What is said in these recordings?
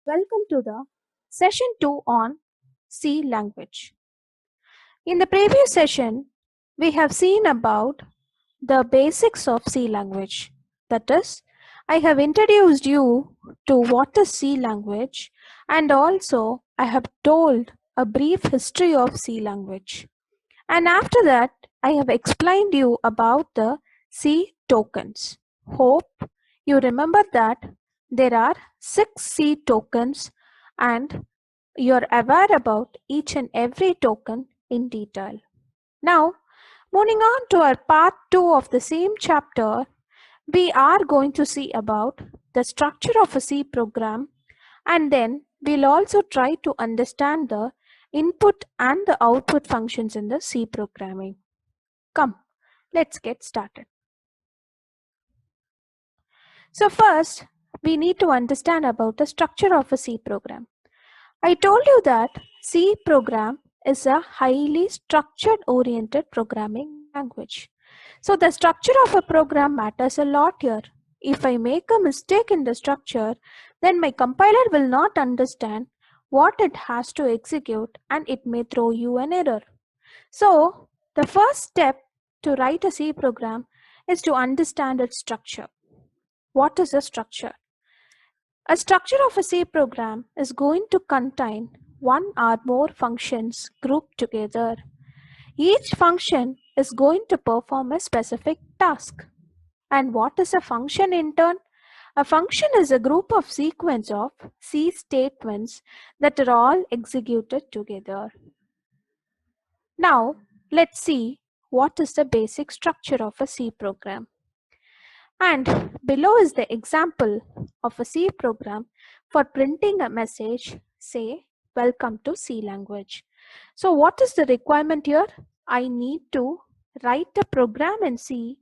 Welcome to the session 2 on C language. In the previous session, we have seen about the basics of C language. That is, I have introduced you to what is C language and also I have told a brief history of C language. And after that, I have explained you about the C tokens. Hope you remember that there are 6 C tokens and you're aware about each and every token in detail. Now, moving on to our part 2 of the same chapter, we are going to see about the structure of a C program, and then we'll also try to understand the input and the output functions in the C programming. Come, let's get started. So first, we need to understand about the structure of a C program. I told you that C program is a highly structured oriented programming language. So the structure of a program matters a lot here. If I make a mistake in the structure, then my compiler will not understand what it has to execute and it may throw you an error. So the first step to write a C program is to understand its structure. What is a structure? A structure of a C program is going to contain one or more functions grouped together. Each function is going to perform a specific task. And what is a function in turn? A function is a group of sequence of C statements that are all executed together. Now, let's see what is the basic structure of a C program. And below is the example of a C program for printing a message, say, welcome to C language. So what is the requirement here? I need to write a program in C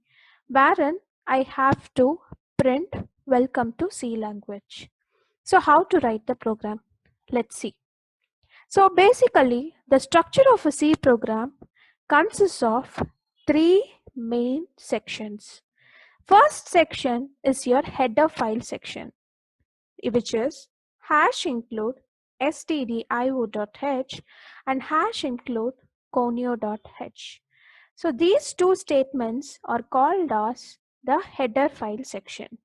wherein I have to print welcome to C language. So how to write the program? Let's see. So basically, the structure of a C program consists of 3 main sections. First section is your header file section, which is hash include stdio.h and hash include conio.h. So these two statements are called as the header file section.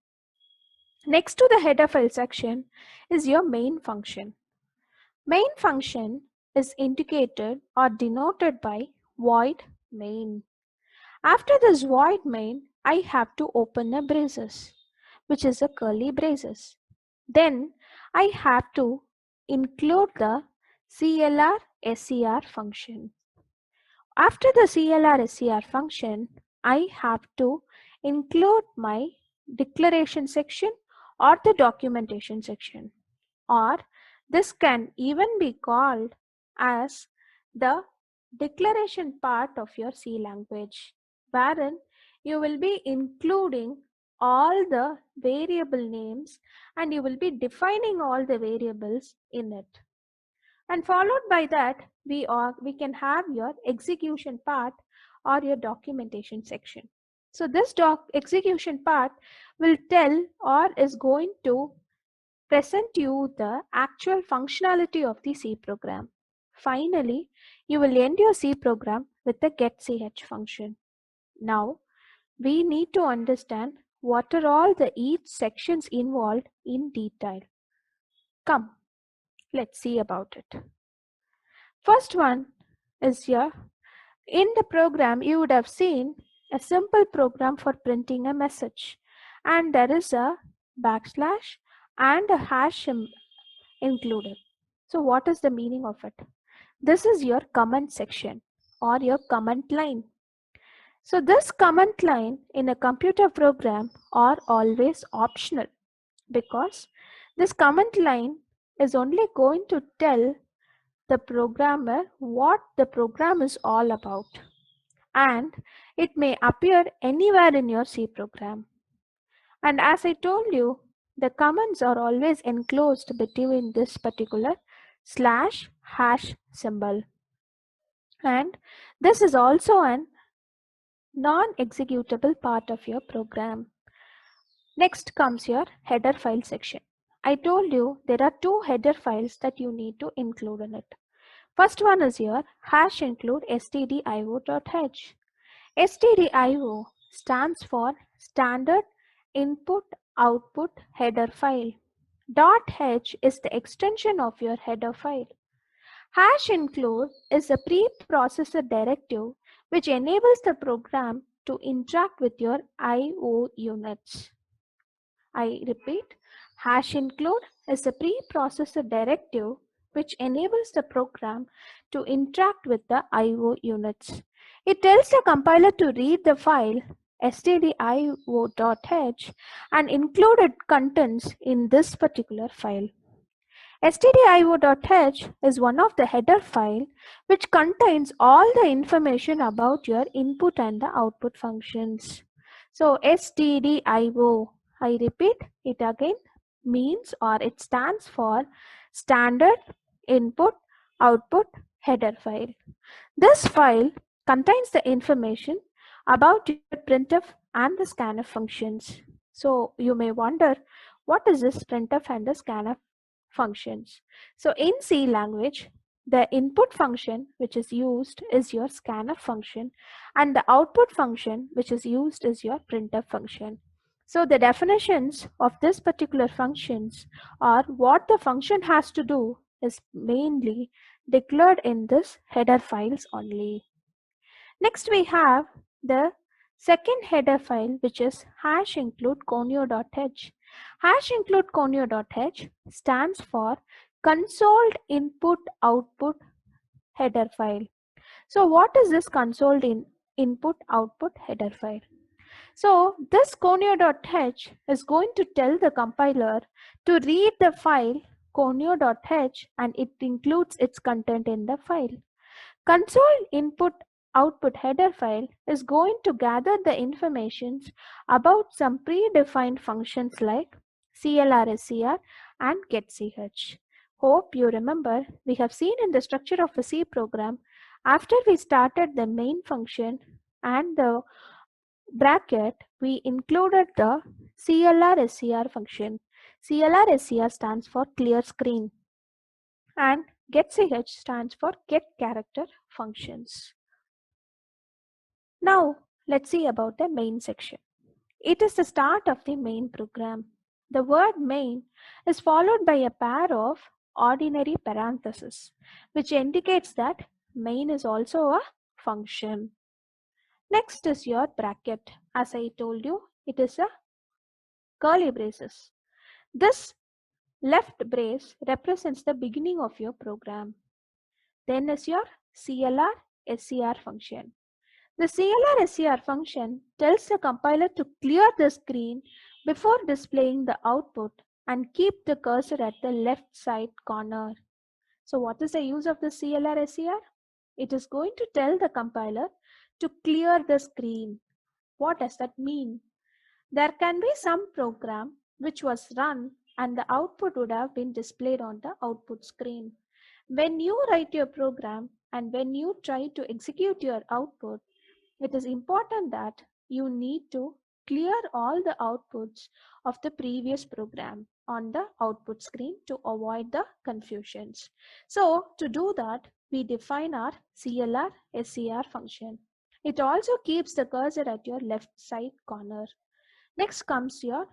Next to the header file section is your main function. Main function is indicated or denoted by void main. After this void main, I have to open a braces, which is a curly braces. Then I have to include the CLR SCR function. After the CLR SCR function, I have to include my declaration section or the documentation section, or this can even be called as the declaration part of your C language, wherein you will be including all the variable names and you will be defining all the variables in it. And followed by that, we can have your execution part or your documentation section. So this execution part will tell or is going to present you the actual functionality of the C program. Finally, you will end your C program with the getch function. Now, we need to understand what are all the each sections involved in detail. Come, let's see about it. First one is here. In the program, you would have seen a simple program for printing a message, and there is a backslash and a hash included. So what is the meaning of it? This is your comment section or your comment line. So this comment line in a computer program are always optional, because this comment line is only going to tell the programmer what the program is all about, and it may appear anywhere in your C program. And as I told you, the comments are always enclosed between this particular slash hash symbol, and this is also an non-executable part of your program. Next comes your header file section. I told you there are two header files that you need to include in it. First one is your hash include stdio.h. stdio stands for standard input output header file. .h is the extension of your header file. Hash include is a preprocessor directive which enables the program to interact with your I/O units. I repeat, hash include is a preprocessor directive which enables the program to interact with the I/O units. It tells the compiler to read the file stdio.h and include its contents in this particular file. stdio.h is one of the header file which contains all the information about your input and the output functions. So stdio, I repeat it again, means or it stands for standard input output header file. This file contains the information about your printf and the scanf functions. So you may wonder, what is this printf and the scanf functions? So in C language, the input function which is used is your scanf function and the output function which is used is your printf function. So the definitions of this particular functions or what the function has to do is mainly declared in this header files only. Next we have the second header file which is hash include conio.h. Hash include conio.h stands for console input output header file. So what is this console input output header file? So this conio.h is going to tell the compiler to read the file conio.h and it includes its content in the file. Console input output header file is going to gather the information about some predefined functions like CLR, SCR and getch. Hope you remember we have seen in the structure of a C program, after we started the main function and the bracket, we included the CLR SCR function. CLR SCR stands for clear screen and getch stands for get character functions. Now let's see about the main section. It is the start of the main program. The word main is followed by a pair of ordinary parentheses, which indicates that main is also a function. Next is your bracket. As I told you, it is a curly braces. This left brace represents the beginning of your program. Then is your CLR SCR function. The CLR SCR function tells the compiler to clear the screen before displaying the output and keep the cursor at the left side corner. So what is the use of the CLR SCR? It is going to tell the compiler to clear the screen. What does that mean? There can be some program which was run and the output would have been displayed on the output screen. When you write your program and when you try to execute your output, it is important that you need to clear all the outputs of the previous program on the output screen to avoid the confusions. So to do that, we define our CLR SCR function. It also keeps the cursor at your left side corner. Next comes your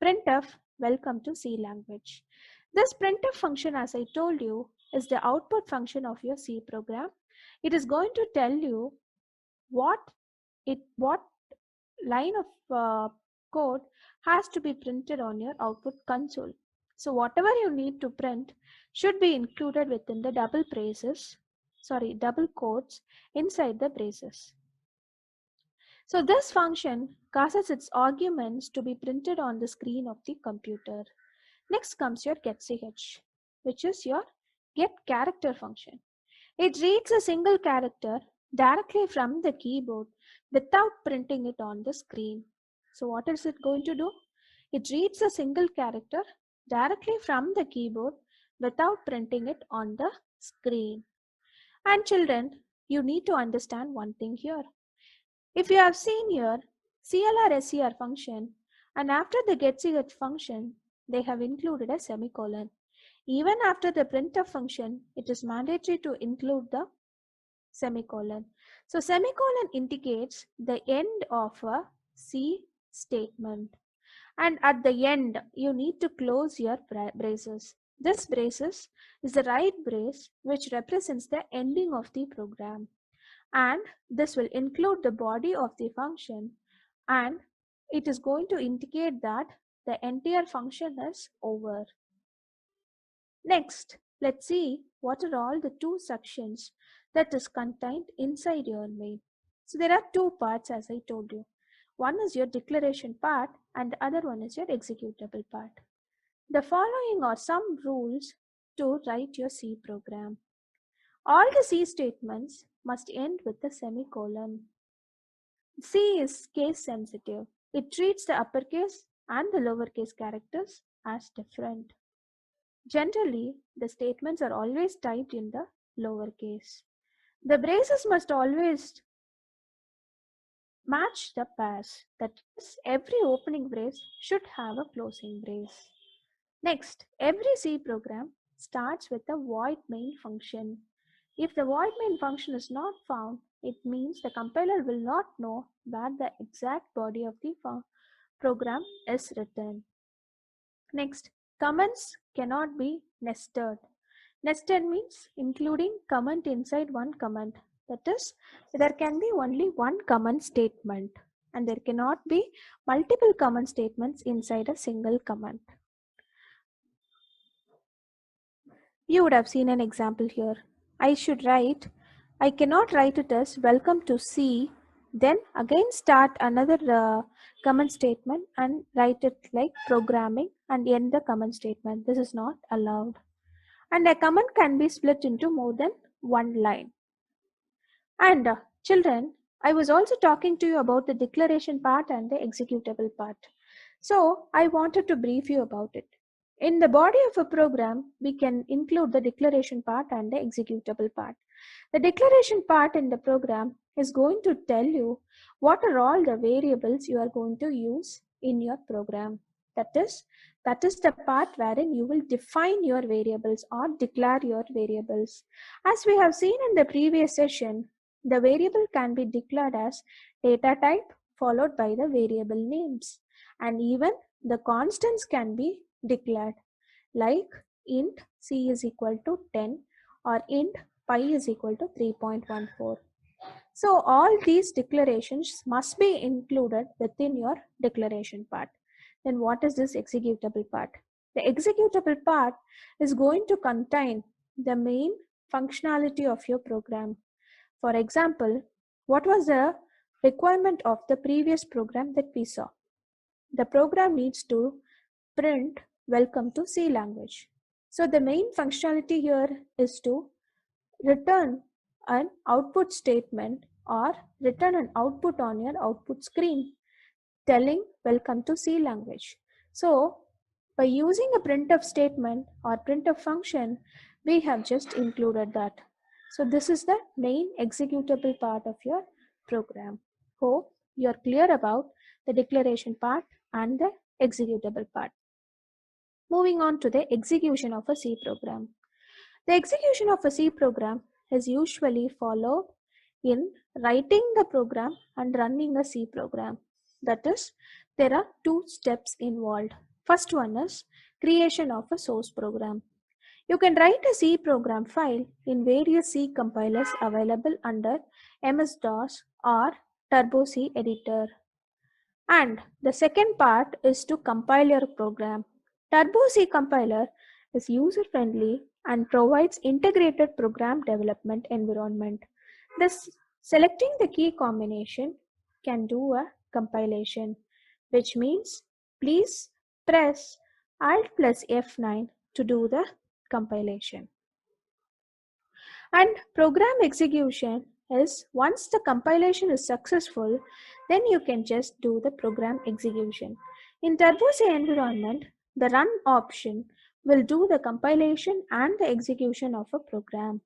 printf. Welcome to C language. This printf function, as I told you, is the output function of your C program. It is going to tell you what line of code has to be printed on your output console. So whatever you need to print should be included within the double quotes inside the braces. So this function causes its arguments to be printed on the screen of the computer. Next comes your getch, which is your get character function. It reads a single character directly from the keyboard without printing it on the screen. So what is it going to do? It reads a single character directly from the keyboard without printing it on the screen. And children, you need to understand one thing here. If you have seen here CLR SCR function and after the getch function, they have included a semicolon. Even after the printf function, it is mandatory to include the semicolon. So semicolon indicates the end of a C statement. And at the end, you need to close your braces. This braces is the right brace which represents the ending of the program. And this will include the body of the function, and it is going to indicate that the entire function is over. Next, let's see what are all the two sections that is contained inside your main. So there are two parts, as I told you. One is your declaration part and the other one is your executable part. The following are some rules to write your C program. All the C statements must end with a semicolon. C is case sensitive. It treats the uppercase and the lowercase characters as different. Generally, the statements are always typed in the lowercase. The braces must always match the pairs. That is, every opening brace should have a closing brace. Next, every C program starts with a void main function. If the void main function is not found, it means the compiler will not know where the exact body of the program is written. Next, comments cannot be nested. Nested means including comment inside one comment. That is, there can be only one comment statement and there cannot be multiple comment statements inside a single comment. You would have seen an example here. I cannot write it as welcome to C, then again start another comment statement and write it like programming and end the comment statement. This is not allowed. And a comment can be split into more than one line. And children, I was also talking to you about the declaration part and the executable part. So I wanted to brief you about it. In the body of a program, we can include the declaration part and the executable part. The declaration part in the program is going to tell you what are all the variables you are going to use in your program. That is the part wherein you will define your variables or declare your variables. As we have seen in the previous session, the variable can be declared as data type followed by the variable names, and even the constants can be declared like int c is equal to 10 or int pi is equal to 3.14. So all these declarations must be included within your declaration part. Then what is this executable part? The executable part is going to contain the main functionality of your program. For example, what was the requirement of the previous program that we saw? The program needs to print welcome to C language. So the main functionality here is to return an output statement or return an output on your output screen telling welcome to C language. So by using a printf statement or printf function, we have just included that. So this is the main executable part of your program. Hope you are clear about the declaration part and the executable part. Moving on to the execution of a C program. The execution of a C program is usually followed in writing the program and running a C program. That is, there are two steps involved. First one is creation of a source program. You can write a C program file in various C compilers available under MS-DOS or Turbo C editor. And the second part is to compile your program. Turbo C compiler is user-friendly and provides integrated program development environment. This selecting the key combination can do a compilation, which means please press Alt plus F9 to do the compilation. And program execution is once the compilation is successful, then you can just do the program execution. In Turbo C environment, the run option will do the compilation and the execution of a program.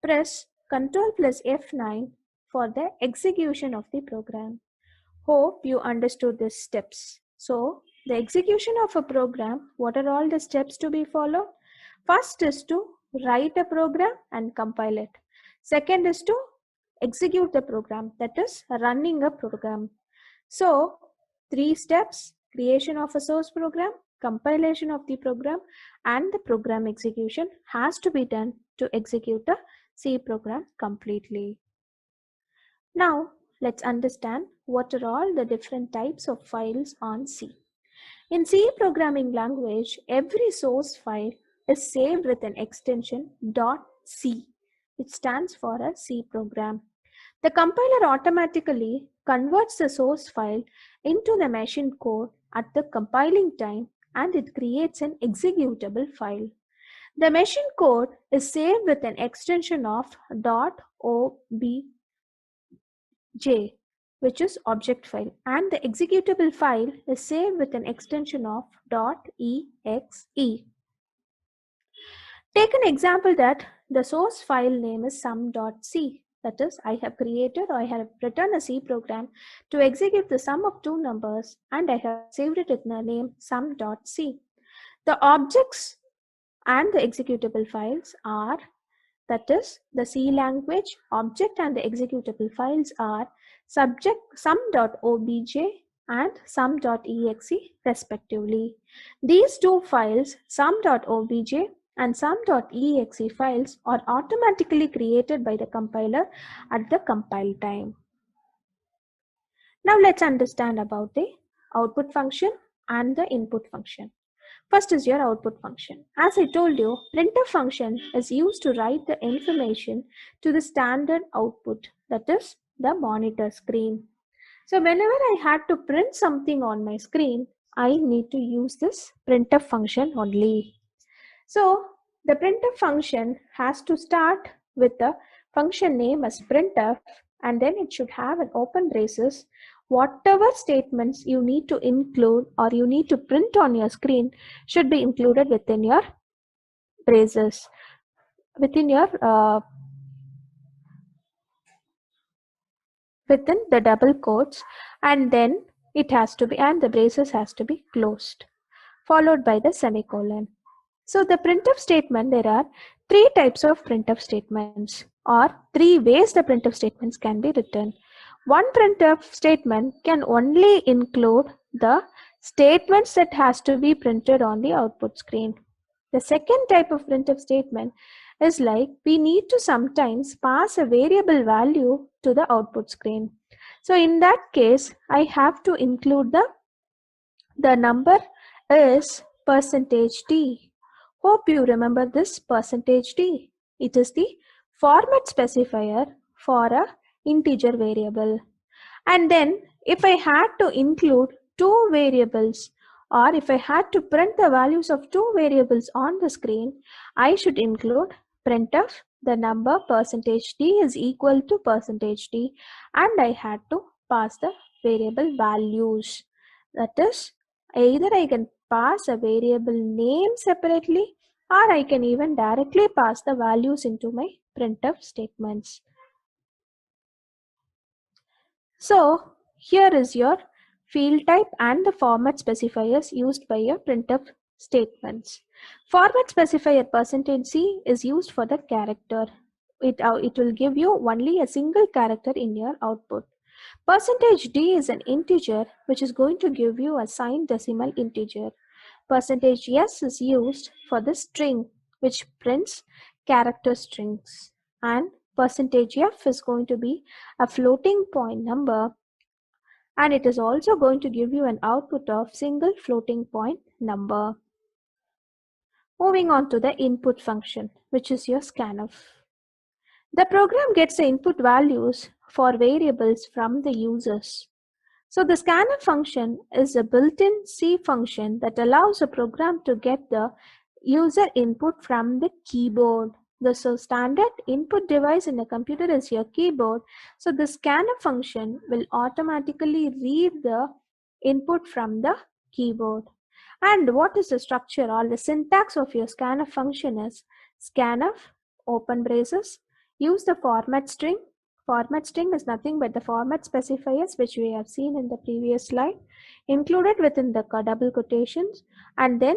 Press Ctrl plus F9 for the execution of the program. Hope you understood these steps. So the execution of a program, what are all the steps to be followed? First is to write a program and compile it. Second is to execute the program, that is running a program. So, three steps: creation of a source program, compilation of the program, and the program execution has to be done to execute a C program completely. Now, let's understand what are all the different types of files on C. In C programming language, every source file is saved with an extension .c, which stands for a C program. The compiler automatically converts the source file into the machine code at the compiling time, and it creates an executable file. The machine code is saved with an extension of .obj, which is object file, and the executable file is saved with an extension of .exe. Take an example that the source file name is sum.c. That is, I have created or I have written a C program to execute the sum of two numbers, and I have saved it in the name sum.c. The objects and the executable files are, that is, the C language object and the executable files are subject sum.obj and sum.exe respectively. These two files, sum.obj and sum.exe files, are automatically created by the compiler at the compile time. Now let's understand about the output function and the input function. First is your output function. As I told you, printf function is used to write the information to the standard output, that is the monitor screen. So whenever I had to print something on my screen, I need to use this printf function only. So the printf function has to start with the function name as printf, and then it should have an open braces. Whatever statements you need to include or you need to print on your screen should be included within your braces, within the double quotes, and then it has to be, and the braces has to be closed, followed by the semicolon. So the printf statement, there are three types of printf statements, or three ways the printf statements can be written. One printf statement can only include the statements that has to be printed on the output screen. The second type of printf statement is like we need to sometimes pass a variable value to the output screen. So in that case, I have to include the number is %d. Hope you remember this %d. It is the format specifier for a integer variable. And then if I had to include two variables, or if I had to print the values of two variables on the screen, I should include printf the number %d is equal to %d, and I had to pass the variable values. That is, either I can pass a variable name separately, or I can even directly pass the values into my printf statements. So here is your field type and the format specifiers used by your printf statements. Format specifier %c is used for the character. It will give you only a single character in your output. %d is an integer which is going to give you a signed decimal integer. %s is used for the string which prints character strings, and %f is going to be a floating point number, and it is also going to give you an output of single floating point number. Moving on to the input function, which is your scanf. The program gets the input values for variables from the users. So the scanf function is a built-in C function that allows a program to get the user input from the keyboard. The standard input device in a computer is your keyboard. So the scanf function will automatically read the input from the keyboard. And what is the structure or the syntax of your scanf function is scanf, open braces, use the format string Format string is nothing but the format specifiers which we have seen in the previous slide, included within the double quotations and then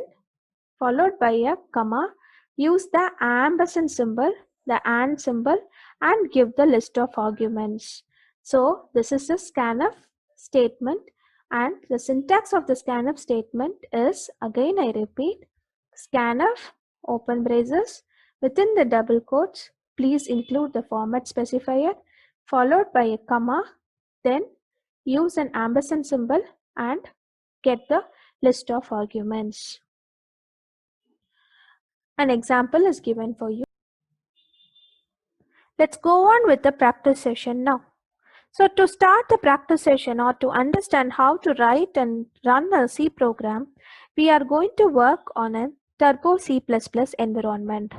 followed by a comma. Use the ampersand symbol, the and symbol, and give the list of arguments. So this is the scanf statement, and the syntax of the scanf statement is, again I repeat, scanf open braces within the double quotes. Please include the format specifier followed by a comma, then use an ampersand symbol and get the list of arguments. An example is given for you. Let's go on with the practice session now. So to start the practice session or to understand how to write and run a C program, we are going to work on a Turbo C++ environment.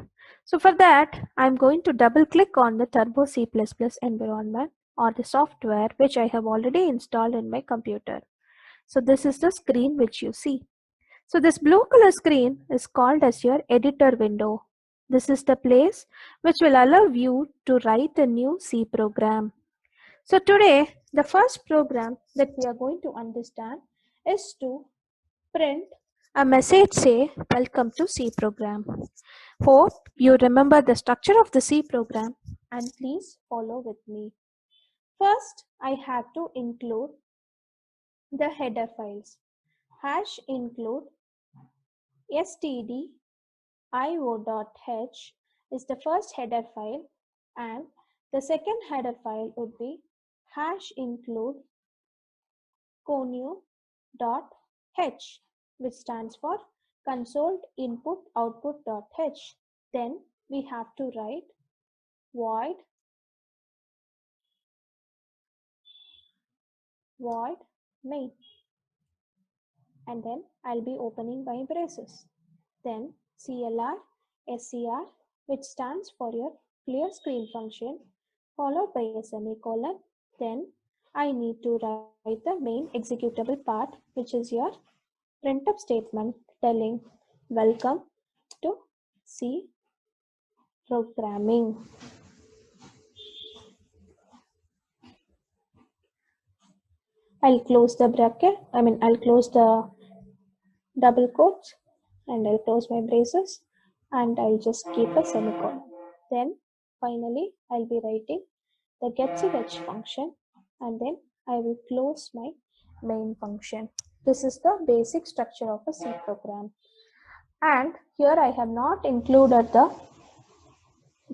So for that, I'm going to double click on the Turbo C++ environment or the software which I have already installed in my computer. So this is the screen which you see. So this blue color screen is called as your editor window. This is the place which will allow you to write a new C program. So today, the first program that we are going to understand is to print a message say, welcome to C program. Hope you remember the structure of the C program and please follow with me. First, I have to include the header files. Hash include stdio.h is the first header file, and the second header file would be hash include conio.h, which stands for console input output.h. Then we have to write void main, and then I'll be opening my braces. Then CLR SCR, which stands for your clear screen function, followed by a semicolon. Then I need to write the main executable part, which is your printf statement telling welcome to C programming. I'll close the bracket, I'll close the double quotes and I'll close my braces and I'll just keep a semicolon. Then finally I'll be writing the getCH function and then I will close my main function. This is the basic structure of a C program. And here I have not included the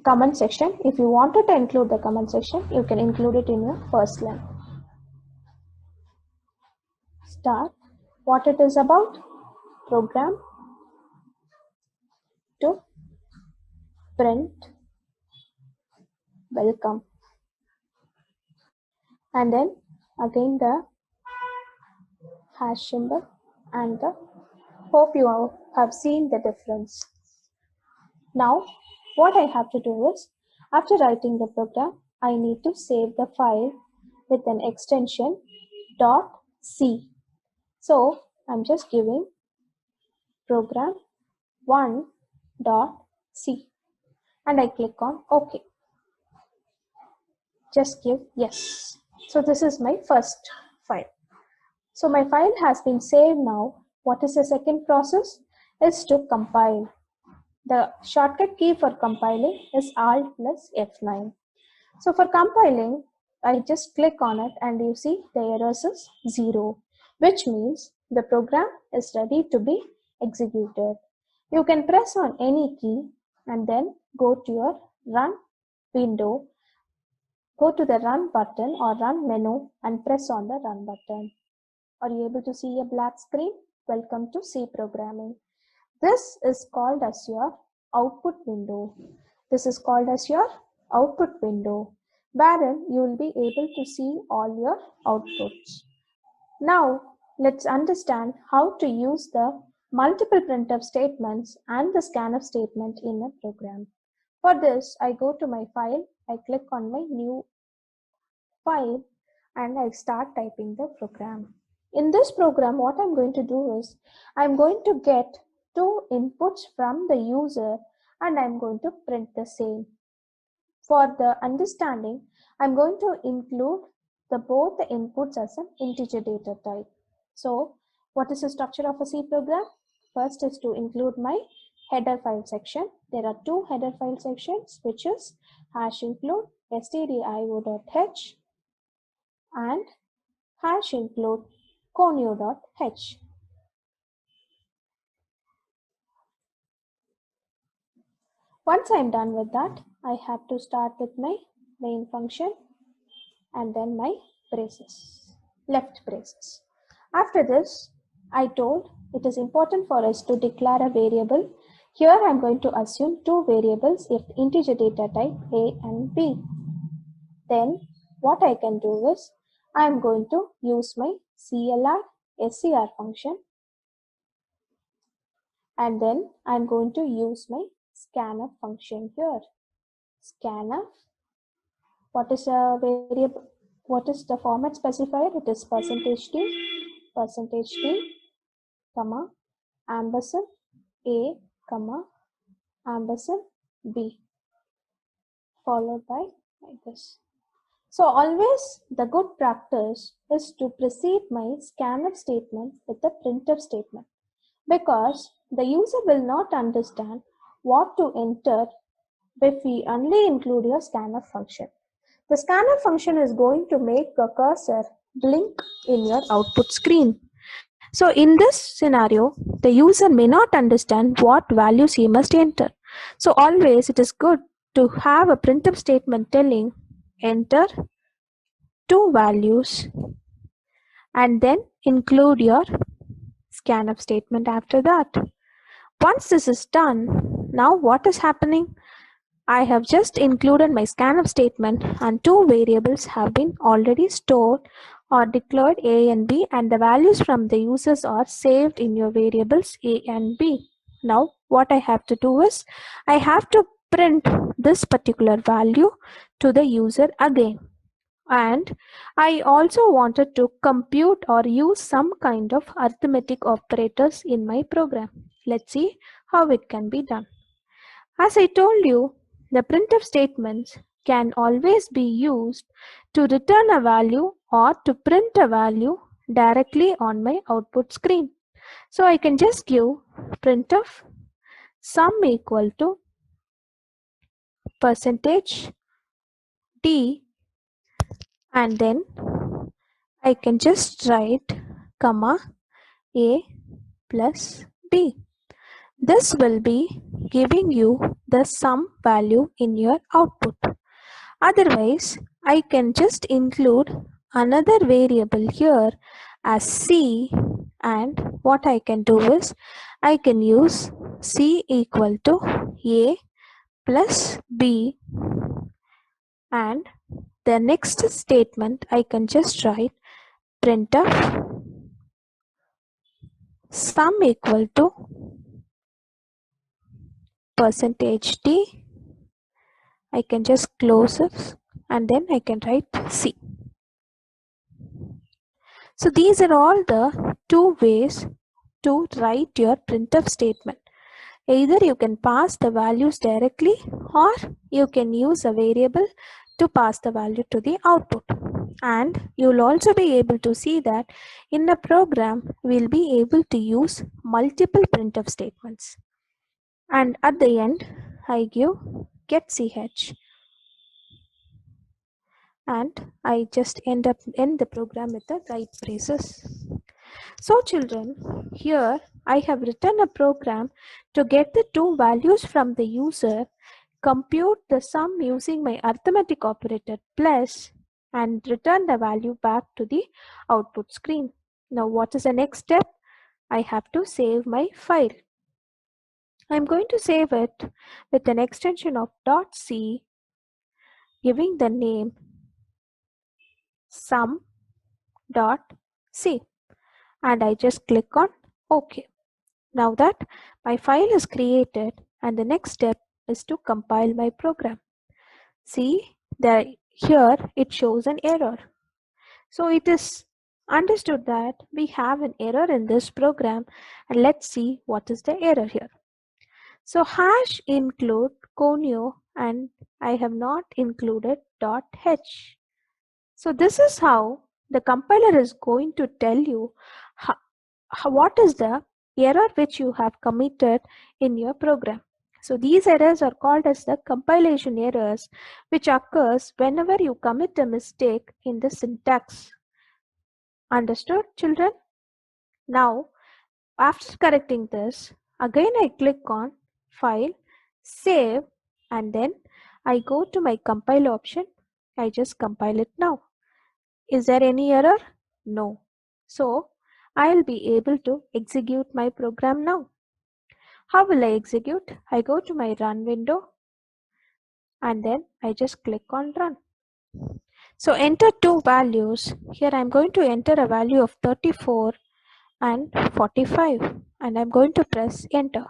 comment section. If you wanted to include the comment section, you can include it in your first line. Start. What it is about? Program to print welcome. And then again the hash symbol and the hope you have seen the difference. Now what I have to do is, after writing the program, I need to save the file with an extension .c. So I'm just giving program1.c and I click on OK. Just give yes. So this is my first file. So my file has been saved now. What is the second process? Is to compile. The shortcut key for compiling is Alt plus F9. So for compiling, I just click on it and you see the errors is 0, which means the program is ready to be executed. You can press on any key and then go to your run window, go to the run button or run menu and press on the run button. Are you able to see a black screen? Welcome to C programming. This is called as your output window. This is called as your output window, wherein you will be able to see all your outputs. Now let's understand how to use the multiple printf statements and the scanf statement in a program. For this, I go to my file, I click on my new file and I start typing the program. In this program, what I'm going to do is, I'm going to get two inputs from the user and I'm going to print the same. for the understanding, I'm going to include both the inputs as an integer data type. So what is the structure of a C program? First is to include my header file section. There are two header file sections, which is #include stdio.h and #include conio.h. Once I'm done with that, I have to start with my main function and then my braces, left braces. After this, I told it is important for us to declare a variable. Here I'm going to assume two variables if integer data type A and B. Then what I can do is I'm going to use my CLR SCR function, and then I'm going to use my scanf function here. Scanf, what is a variable? What is the format specifier? It is %d, comma, ampersand A, comma, ampersand B, followed by like this. So always the good practice is to precede my scanf statement with the printf statement, because the user will not understand what to enter if we only include your scanf function. The scanf function is going to make the cursor blink in your output screen. So in this scenario, the user may not understand what values he must enter. So always it is good to have a printf statement telling enter two values and then include your scanf statement after that. Once this is done, now what is happening? I have just included my scanf statement and two variables have been already stored or declared A and B, and the values from the users are saved in your variables A and B. Now what I have to do is I have to print this particular value to the user again. And I also wanted to compute or use some kind of arithmetic operators in my program. Let's see how it can be done. As I told you, the printf statements can always be used to return a value or to print a value directly on my output screen. So I can just give printf sum equal to %d, and then I can just write comma A plus B. This will be giving you the sum value in your output. Otherwise, I can just include another variable here as C, and what I can do is I can use C equal to A plus B, and the next statement I can just write printf sum equal to %d. I can just close it and then I can write C. So these are all the two ways to write your printf statement. Either you can pass the values directly or you can use a variable to pass the value to the output. And you'll also be able to see that in a program we'll be able to use multiple printf statements. And at the end I give get ch, and I just end the program with the right braces. So children, here I have written a program to get the two values from the user, compute the sum using my arithmetic operator plus, and return the value back to the output screen. Now what is the next step? I have to save my file. I'm going to save it with an extension of .c, giving the name sum.c, and I just click on OK. Now that my file is created, and the next step is to compile my program. See that here it shows an error. So it is understood that we have an error in this program, and let's see what is the error here. So #include conio and I have not included .h. So this is how the compiler is going to tell you what is the error which you have committed in your program. So these errors are called as the compilation errors, which occurs whenever you commit a mistake in the syntax. Understood, children? Now, after correcting this, again I click on File, Save, and then I go to my compile option. I just compile it now. Is there any error? No. So, I'll be able to execute my program now. How will I execute? I go to my Run window and then I just click on Run. So, enter two values. Here I'm going to enter a value of 34 and 45 and I'm going to press enter.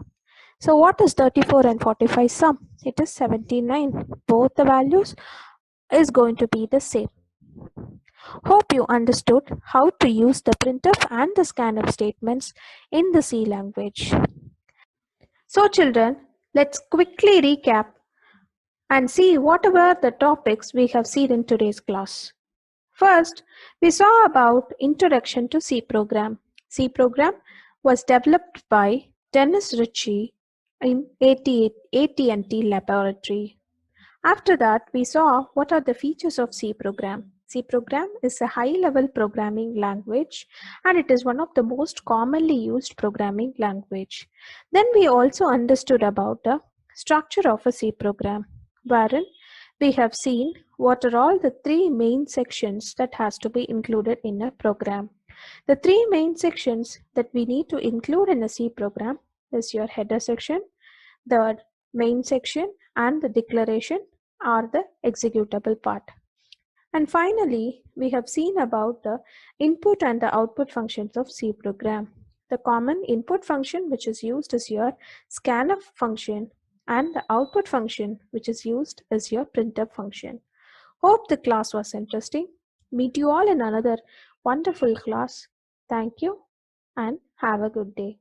So what is 34 and 45 sum? It is 79. Both the values is going to be the same. Hope you understood how to use the printf and the scanf statements in the C language. So children, let's quickly recap and see whatever the topics we have seen in today's class. First, we saw about Introduction to C Program. C Program was developed by Dennis Ritchie in AT&T Laboratory. After that, we saw what are the features of C Program. C Program is a high-level programming language and it is one of the most commonly used programming language. Then we also understood about the structure of a C Program, wherein we have seen what are all the three main sections that has to be included in a program. The three main sections that we need to include in a C program is your header section, the main section, and the declaration are the executable part. And finally, we have seen about the input and the output functions of C program. The common input function which is used is your scanf function and the output function which is used is your printf function. Hope the class was interesting. Meet you all in another wonderful class. Thank you and have a good day.